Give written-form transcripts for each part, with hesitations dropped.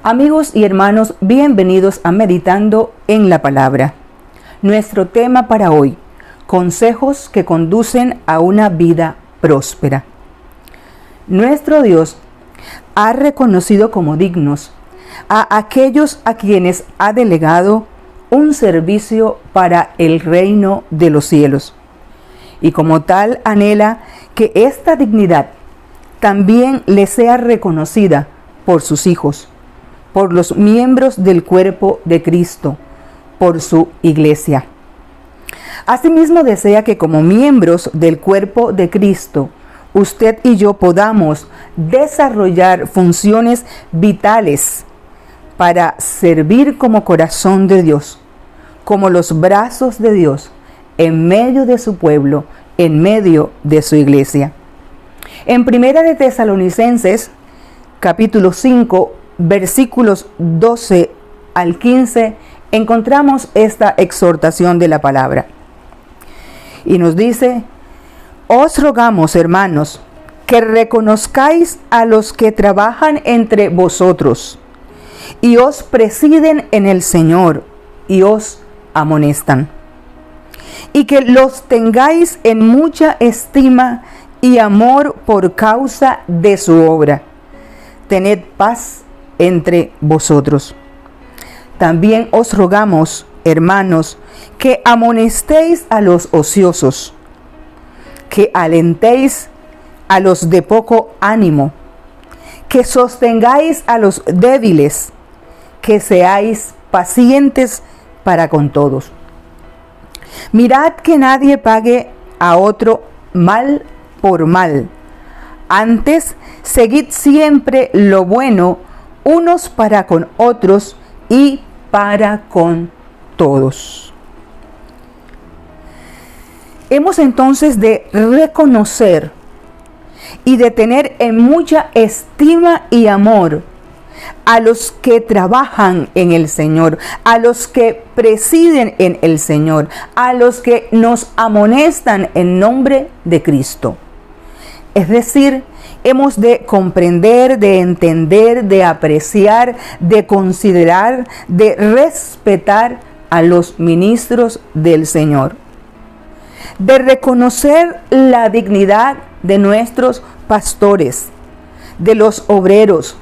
Amigos y hermanos, bienvenidos a Meditando en la Palabra. Nuestro tema para hoy, consejos que conducen a una vida próspera. Nuestro Dios ha reconocido como dignos a aquellos a quienes ha delegado un servicio para el reino de los cielos. Y como tal anhela que esta dignidad también le sea reconocida por sus hijos, por los miembros del cuerpo de Cristo, por su iglesia. Asimismo desea que como miembros del cuerpo de Cristo, usted y yo podamos desarrollar funciones vitales para servir como corazón de Dios, como los brazos de Dios en medio de su pueblo, en medio de su iglesia. En Primera de Tesalonicenses, capítulo 5, versículos 12 al 15, encontramos esta exhortación de la palabra. Y nos dice: os rogamos, hermanos, que reconozcáis a los que trabajan entre vosotros y os presiden en el Señor y os amonestan, y que los tengáis en mucha estima y amor por causa de su obra. Tened paz entre vosotros. También os rogamos, hermanos, que amonestéis a los ociosos, que alentéis a los de poco ánimo, que sostengáis a los débiles, que seáis pacientes para con todos. Mirad que nadie pague a otro mal por mal. Antes, seguid siempre lo bueno unos para con otros y para con todos. Hemos entonces de reconocer y de tener en mucha estima y amor a los que trabajan en el Señor, a los que presiden en el Señor, a los que nos amonestan en nombre de Cristo. Es decir, hemos de comprender, de entender, de apreciar, de considerar, de respetar a los ministros del Señor, de reconocer la dignidad de nuestros pastores, de los obreros,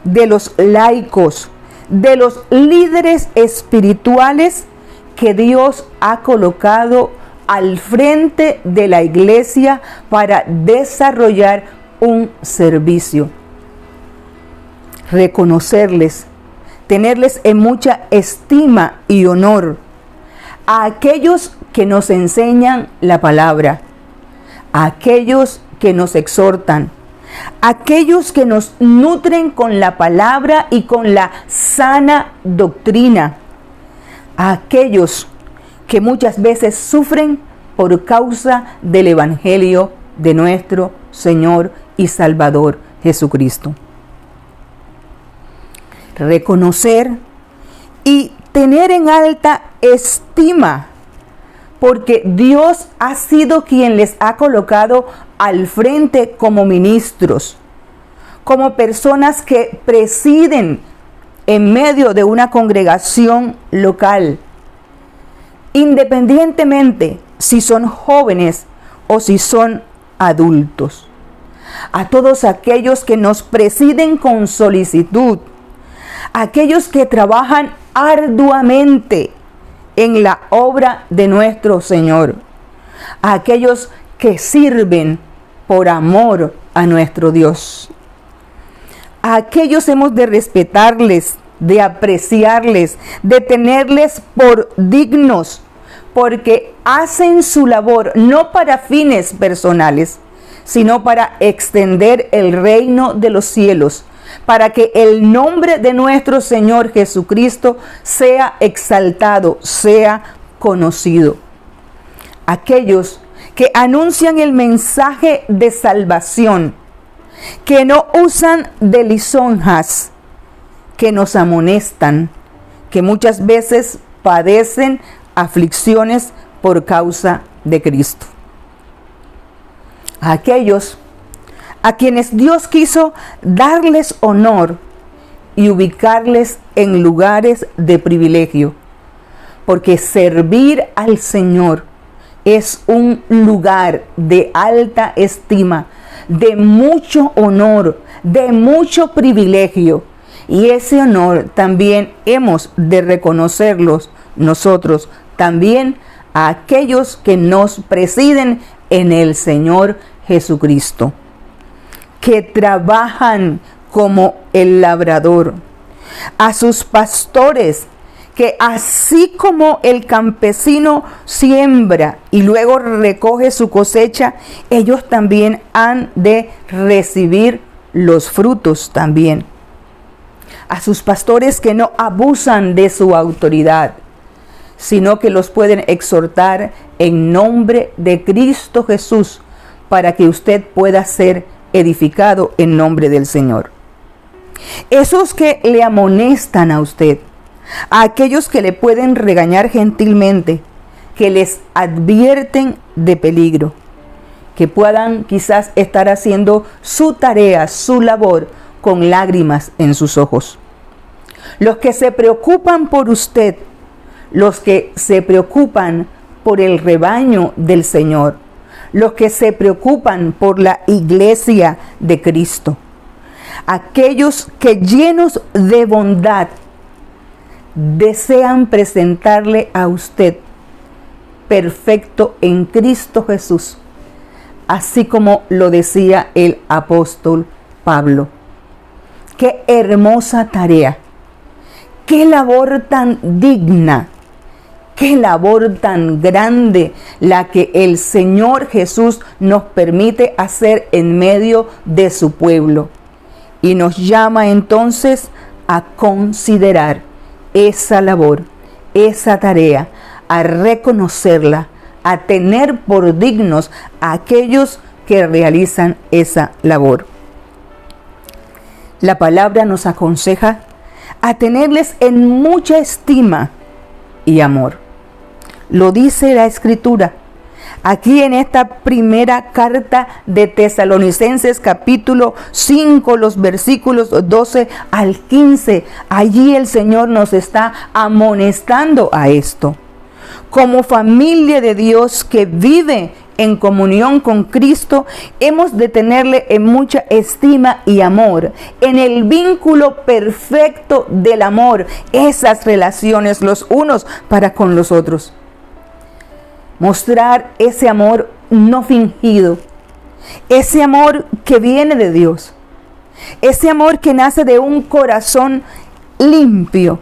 de los laicos, de los líderes espirituales que Dios ha colocado al frente de la iglesia para desarrollar un servicio. Reconocerles, tenerles en mucha estima y honor a aquellos que nos enseñan la palabra, a aquellos que nos exhortan, aquellos que nos nutren con la palabra y con la sana doctrina, a aquellos que muchas veces sufren por causa del Evangelio de nuestro Señor y Salvador Jesucristo. Reconocer y tener en alta estima, porque Dios ha sido quien les ha colocado al frente como ministros, como personas que presiden en medio de una congregación local, independientemente si son jóvenes o si son adultos. A todos aquellos que nos presiden con solicitud, aquellos que trabajan arduamente en la obra de nuestro Señor, a aquellos que sirven por amor a nuestro Dios. A aquellos hemos de respetarles, de apreciarles, de tenerles por dignos, porque hacen su labor no para fines personales, sino para extender el reino de los cielos, para que el nombre de nuestro Señor Jesucristo sea exaltado, sea conocido. Aquellos que anuncian el mensaje de salvación, que no usan de lisonjas, que nos amonestan, que muchas veces padecen aflicciones por causa de Cristo. A aquellos a quienes Dios quiso darles honor y ubicarles en lugares de privilegio, porque servir al Señor es un lugar de alta estima, de mucho honor, de mucho privilegio. Y ese honor también hemos de reconocerlos nosotros, también a aquellos que nos presiden en el Señor Jesucristo, que trabajan como el labrador, a sus pastores, que así como el campesino siembra y luego recoge su cosecha, ellos también han de recibir los frutos también. A sus pastores que no abusan de su autoridad, sino que los pueden exhortar en nombre de Cristo Jesús para que usted pueda ser edificado en nombre del Señor. Esos que le amonestan a usted, a aquellos que le pueden regañar gentilmente, que les advierten de peligro, que puedan quizás estar haciendo su tarea, su labor, con lágrimas en sus ojos. Los que se preocupan por usted, los que se preocupan por el rebaño del Señor, los que se preocupan por la iglesia de Cristo, aquellos que llenos de bondad desean presentarle a usted perfecto en Cristo Jesús, así como lo decía el apóstol Pablo. Qué hermosa tarea, qué labor tan digna, qué labor tan grande la que el Señor Jesús nos permite hacer en medio de su pueblo. Y nos llama entonces a considerar esa labor, esa tarea, a reconocerla, a tener por dignos a aquellos que realizan esa labor. La palabra nos aconseja a tenerles en mucha estima y amor. Lo dice la Escritura. Aquí en esta primera carta de Tesalonicenses, capítulo 5, los versículos 12 al 15, allí el Señor nos está amonestando a esto. Como familia de Dios que vive en comunión con Cristo, hemos de tenerle en mucha estima y amor, en el vínculo perfecto del amor, esas relaciones los unos para con los otros. Mostrar ese amor no fingido, ese amor que viene de Dios, ese amor que nace de un corazón limpio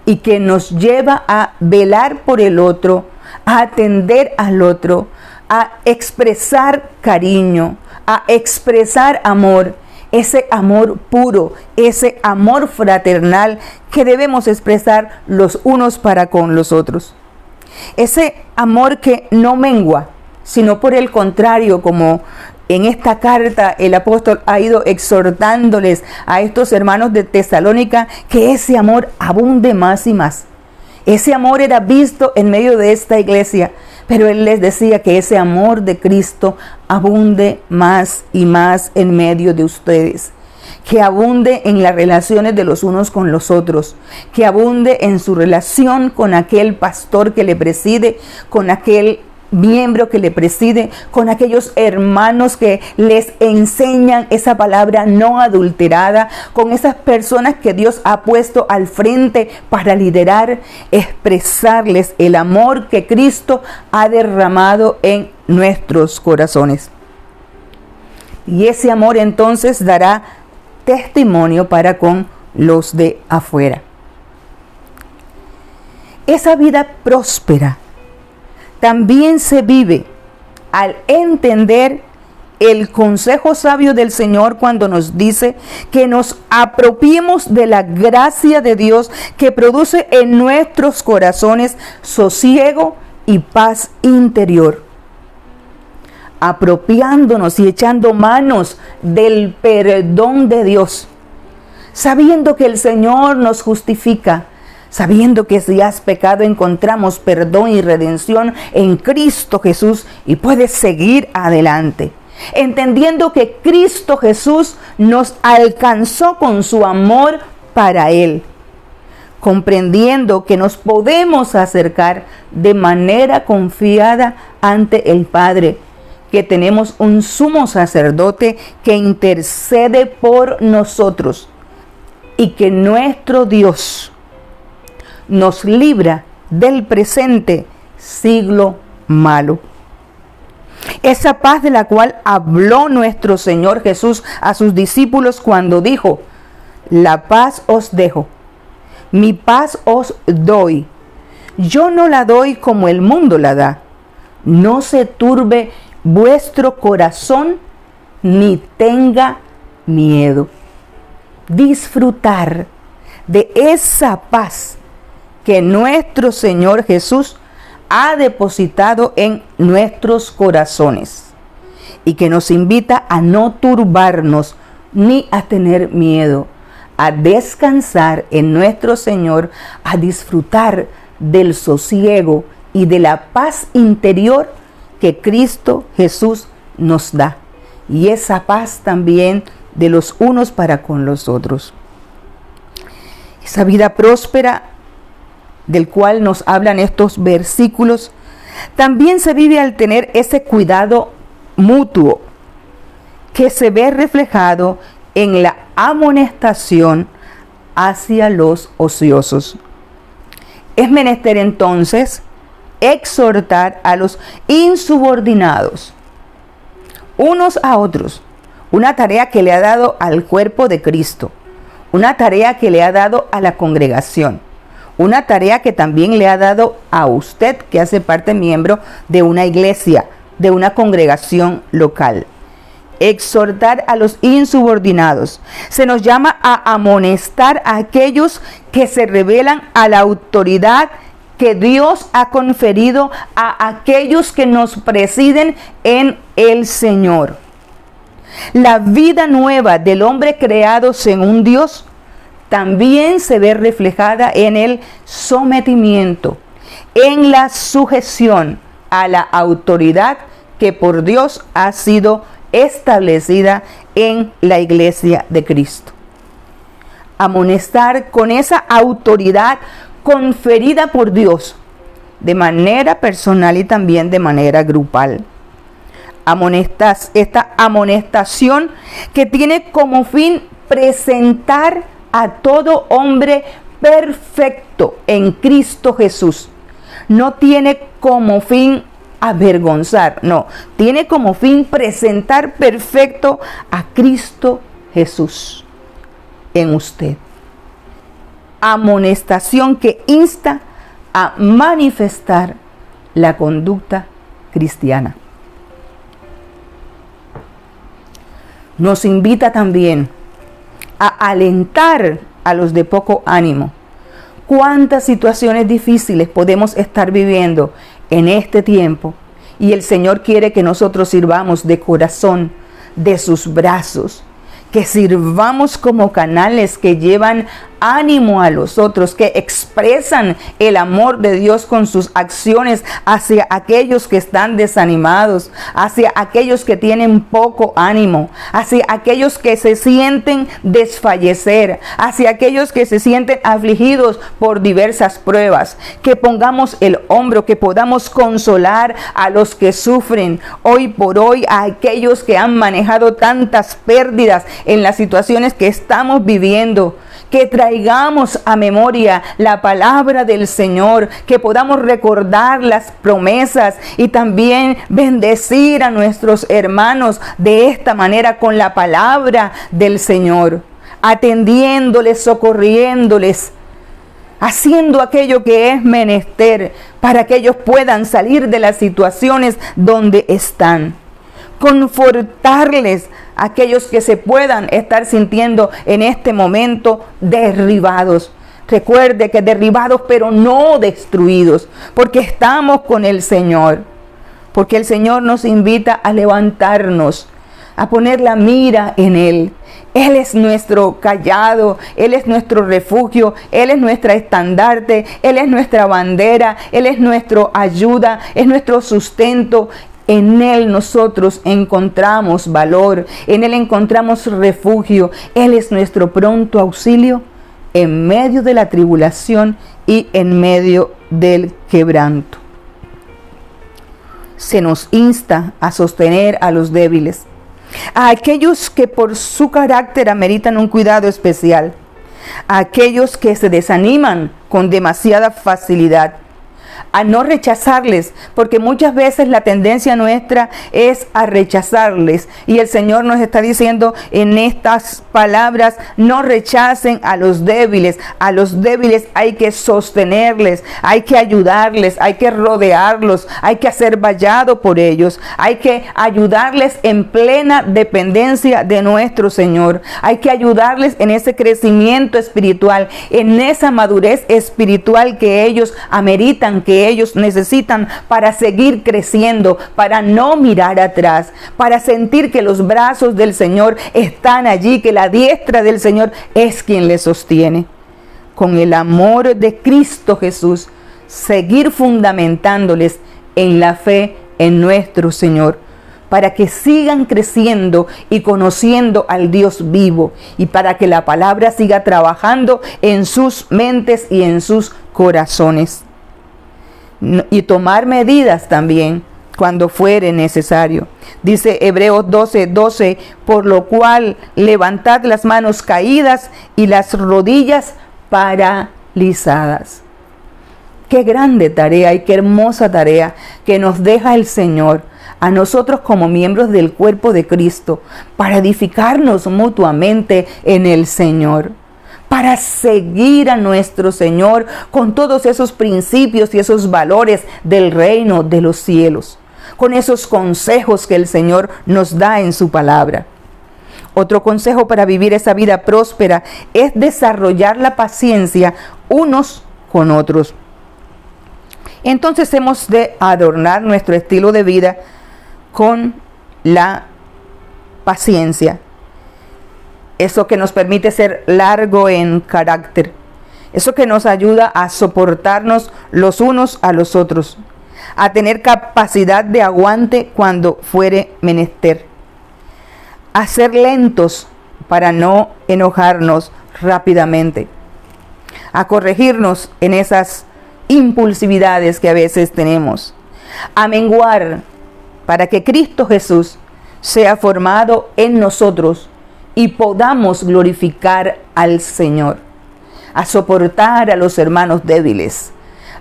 y que nos lleva a velar por el otro, a atender al otro, a expresar cariño, a expresar amor, ese amor puro, ese amor fraternal que debemos expresar los unos para con los otros. Ese amor que no mengua, sino por el contrario, como en esta carta el apóstol ha ido exhortándoles a estos hermanos de Tesalónica, que ese amor abunde más y más. Ese amor era visto en medio de esta iglesia, pero él les decía que ese amor de Cristo abunde más y más en medio de ustedes. Que abunde en las relaciones de los unos con los otros, que abunde en su relación con aquel pastor que le preside, con aquel miembro que le preside, con aquellos hermanos que les enseñan esa palabra no adulterada, con esas personas que Dios ha puesto al frente para liderar, expresarles el amor que Cristo ha derramado en nuestros corazones. Y ese amor entonces dará testimonio para con los de afuera. Esa vida próspera también se vive al entender el consejo sabio del Señor cuando nos dice que nos apropiemos de la gracia de Dios que produce en nuestros corazones sosiego y paz interior. Apropiándonos y echando manos del perdón de Dios, sabiendo que el Señor nos justifica, sabiendo que si has pecado encontramos perdón y redención en Cristo Jesús y puedes seguir adelante. Entendiendo que Cristo Jesús nos alcanzó con su amor para Él, comprendiendo que nos podemos acercar de manera confiada ante el Padre, que tenemos un sumo sacerdote que intercede por nosotros y que nuestro Dios nos libra del presente siglo malo. Esa paz de la cual habló nuestro Señor Jesús a sus discípulos cuando dijo: la paz os dejo, mi paz os doy. Yo no la doy como el mundo la da. No se turbe vuestro corazón ni tenga miedo. Disfrutar de esa paz que nuestro Señor Jesús ha depositado en nuestros corazones y que nos invita a no turbarnos ni a tener miedo, a descansar en nuestro Señor, a disfrutar del sosiego y de la paz interior que Cristo Jesús nos da, y esa paz también de los unos para con los otros. Esa vida próspera del cual nos hablan estos versículos también se vive al tener ese cuidado mutuo que se ve reflejado en la amonestación hacia los ociosos. Es menester entonces exhortar a los insubordinados unos a otros, una tarea que le ha dado al cuerpo de Cristo, una tarea que le ha dado a la congregación, una tarea que también le ha dado a usted, que hace parte miembro de una iglesia, de una congregación local. Exhortar a los insubordinados. Se nos llama a amonestar a aquellos que se rebelan a la autoridad que Dios ha conferido a aquellos que nos presiden en el Señor. La vida nueva del hombre creado según Dios también se ve reflejada en el sometimiento, en la sujeción a la autoridad que por Dios ha sido establecida en la iglesia de Cristo. Amonestar con esa autoridad conferida por Dios de manera personal y también de manera grupal. Esta amonestación que tiene como fin presentar a todo hombre perfecto en Cristo Jesús. No tiene como fin avergonzar, no, tiene como fin presentar perfecto a Cristo Jesús en usted. Amonestación que insta a manifestar la conducta cristiana. Nos invita también a alentar a los de poco ánimo. ¿Cuántas situaciones difíciles podemos estar viviendo en este tiempo? Y el Señor quiere que nosotros sirvamos de corazón, de sus brazos, que sirvamos como canales que llevan ánimo a los otros, que expresan el amor de Dios con sus acciones hacia aquellos que están desanimados, hacia aquellos que tienen poco ánimo, hacia aquellos que se sienten desfallecer, hacia aquellos que se sienten afligidos por diversas pruebas. Que pongamos el hombro, que podamos consolar a los que sufren hoy por hoy, a aquellos que han manejado tantas pérdidas en las situaciones que estamos viviendo. Que traigamos a memoria la palabra del Señor, que podamos recordar las promesas y también bendecir a nuestros hermanos de esta manera con la palabra del Señor, atendiéndoles, socorriéndoles, haciendo aquello que es menester para que ellos puedan salir de las situaciones donde están. Confortarles a aquellos que se puedan estar sintiendo en este momento derribados. Recuerde que derribados pero no destruidos, porque estamos con el Señor, porque el Señor nos invita a levantarnos, a poner la mira en Él. Él es nuestro cayado, Él es nuestro refugio, Él es nuestra estandarte, Él es nuestra bandera, Él es nuestra ayuda, es nuestro sustento. En Él nosotros encontramos valor, en Él encontramos refugio. Él es nuestro pronto auxilio en medio de la tribulación y en medio del quebranto. Se nos insta a sostener a los débiles, a aquellos que por su carácter ameritan un cuidado especial, a aquellos que se desaniman con demasiada facilidad, a no rechazarles, porque muchas veces la tendencia nuestra es a rechazarles, y el Señor nos está diciendo en estas palabras: no rechacen a los débiles hay que sostenerles, hay que ayudarles, hay que rodearlos, hay que hacer vallado por ellos, hay que ayudarles en plena dependencia de nuestro Señor, hay que ayudarles en ese crecimiento espiritual, en esa madurez espiritual que ellos ameritan, que ellos necesitan para seguir creciendo, para no mirar atrás, para sentir que los brazos del Señor están allí, que la diestra del Señor es quien les sostiene. Con el amor de Cristo Jesús, seguir fundamentándoles en la fe en nuestro Señor, para que sigan creciendo y conociendo al Dios vivo, y para que la palabra siga trabajando en sus mentes y en sus corazones. Y tomar medidas también cuando fuere necesario. Dice Hebreos 12:12, por lo cual levantad las manos caídas y las rodillas paralizadas. Qué grande tarea y qué hermosa tarea que nos deja el Señor a nosotros como miembros del cuerpo de Cristo, para edificarnos mutuamente en el Señor, para seguir a nuestro Señor con todos esos principios y esos valores del reino de los cielos, con esos consejos que el Señor nos da en su palabra. Otro consejo para vivir esa vida próspera es desarrollar la paciencia unos con otros. Entonces hemos de adornar nuestro estilo de vida con la paciencia. Eso que nos permite ser largo en carácter. Eso que nos ayuda a soportarnos los unos a los otros. A tener capacidad de aguante cuando fuere menester. A ser lentos para no enojarnos rápidamente. A corregirnos en esas impulsividades que a veces tenemos. A menguar para que Cristo Jesús sea formado en nosotros y podamos glorificar al Señor, a soportar a los hermanos débiles,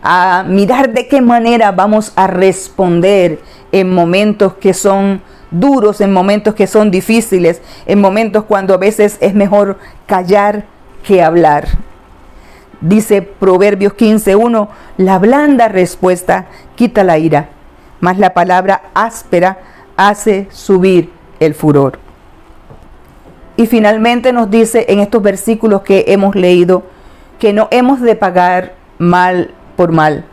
a mirar de qué manera vamos a responder en momentos que son duros, en momentos que son difíciles, en momentos cuando a veces es mejor callar que hablar. Dice Proverbios 15:1, la blanda respuesta quita la ira, mas la palabra áspera hace subir el furor. Y finalmente nos dice en estos versículos que hemos leído que no hemos de pagar mal por mal.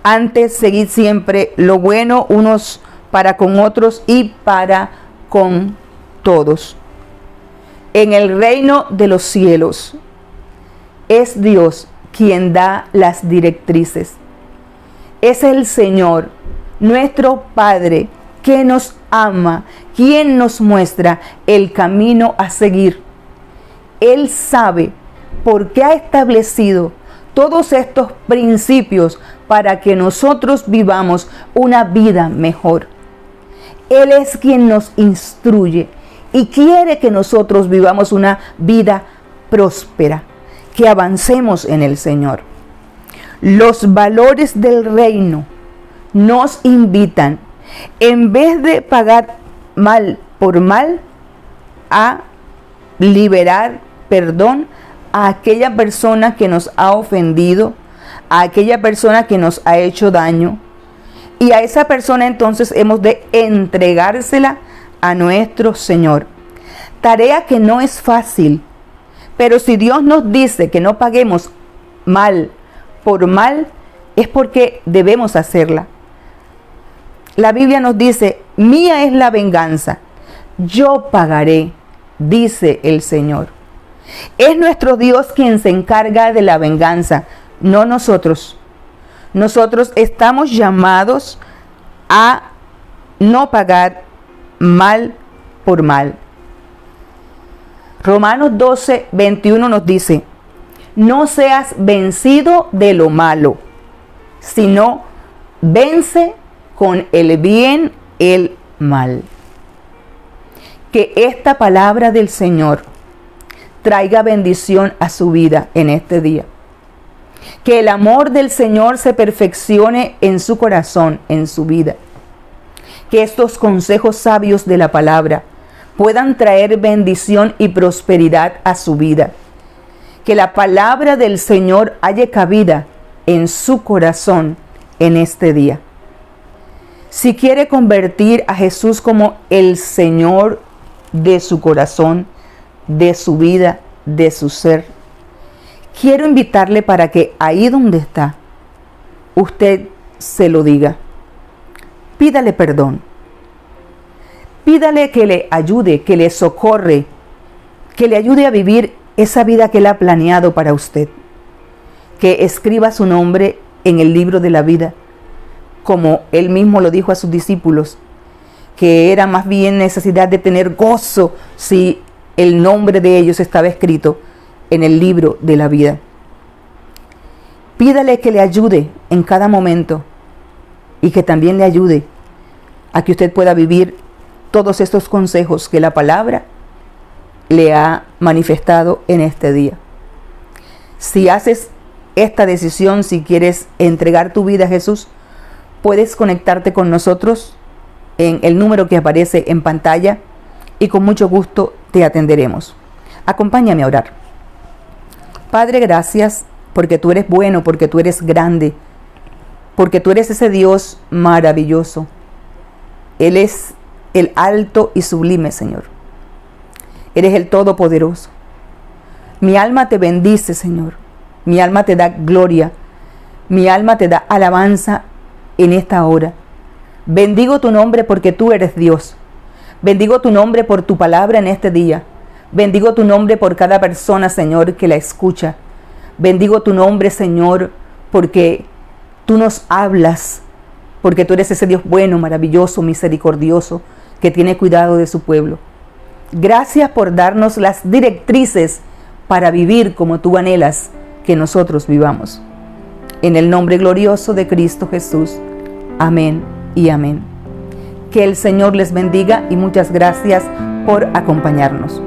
Antes, seguid siempre lo bueno unos para con otros y para con todos. En el reino de los cielos es Dios quien da las directrices. Es el Señor, nuestro Padre, que nos ama, quien nos muestra el camino a seguir. Él sabe por qué ha establecido todos estos principios para que nosotros vivamos una vida mejor. Él es quien nos instruye y quiere que nosotros vivamos una vida próspera, que avancemos en el Señor. Los valores del reino nos invitan, en vez de pagar mal por mal, a liberar perdón a aquella persona que nos ha ofendido, a aquella persona que nos ha hecho daño. Y a esa persona entonces hemos de entregársela a nuestro Señor. Tarea que no es fácil, pero si Dios nos dice que no paguemos mal por mal, es porque debemos hacerla. La Biblia nos dice, mía es la venganza, yo pagaré, dice el Señor. Es nuestro Dios quien se encarga de la venganza, no nosotros. Nosotros estamos llamados a no pagar mal por mal. Romanos 12:21 nos dice, No seas vencido de lo malo, sino vence con el bien el mal. Que esta palabra del Señor traiga bendición a su vida en este día. Que el amor del Señor se perfeccione en su corazón, en su vida. Que estos consejos sabios de la palabra puedan traer bendición y prosperidad a su vida. Que la palabra del Señor haya cabida en su corazón en este día. Si quiere convertir a Jesús como el Señor de su corazón, de su vida, de su ser, quiero invitarle para que ahí donde está, usted se lo diga. Pídale perdón. Pídale que le ayude, que le socorre, que le ayude a vivir esa vida que Él ha planeado para usted. Que escriba su nombre en el libro de la vida, como Él mismo lo dijo a sus discípulos, que era más bien necesidad de tener gozo si el nombre de ellos estaba escrito en el libro de la vida. Pídale que le ayude en cada momento y que también le ayude a que usted pueda vivir todos estos consejos que la palabra le ha manifestado en este día. Si haces esta decisión, si quieres entregar tu vida a Jesús, puedes conectarte con nosotros en el número que aparece en pantalla y con mucho gusto te atenderemos. Acompáñame a orar. Padre, gracias porque tú eres bueno, porque tú eres grande, porque tú eres ese Dios maravilloso. Él es el alto y sublime, Señor. Eres el todopoderoso. Mi alma te bendice, Señor. Mi alma te da gloria. Mi alma te da alabanza en esta hora. Bendigo tu nombre porque tú eres Dios. Bendigo tu nombre por tu palabra en este día. Bendigo tu nombre por cada persona, Señor, que la escucha. Bendigo tu nombre, Señor, porque tú nos hablas, porque tú eres ese Dios bueno, maravilloso, misericordioso, que tiene cuidado de su pueblo. Gracias por darnos las directrices para vivir como tú anhelas que nosotros vivamos. En el nombre glorioso de Cristo Jesús. Amén y amén. Que el Señor les bendiga y muchas gracias por acompañarnos.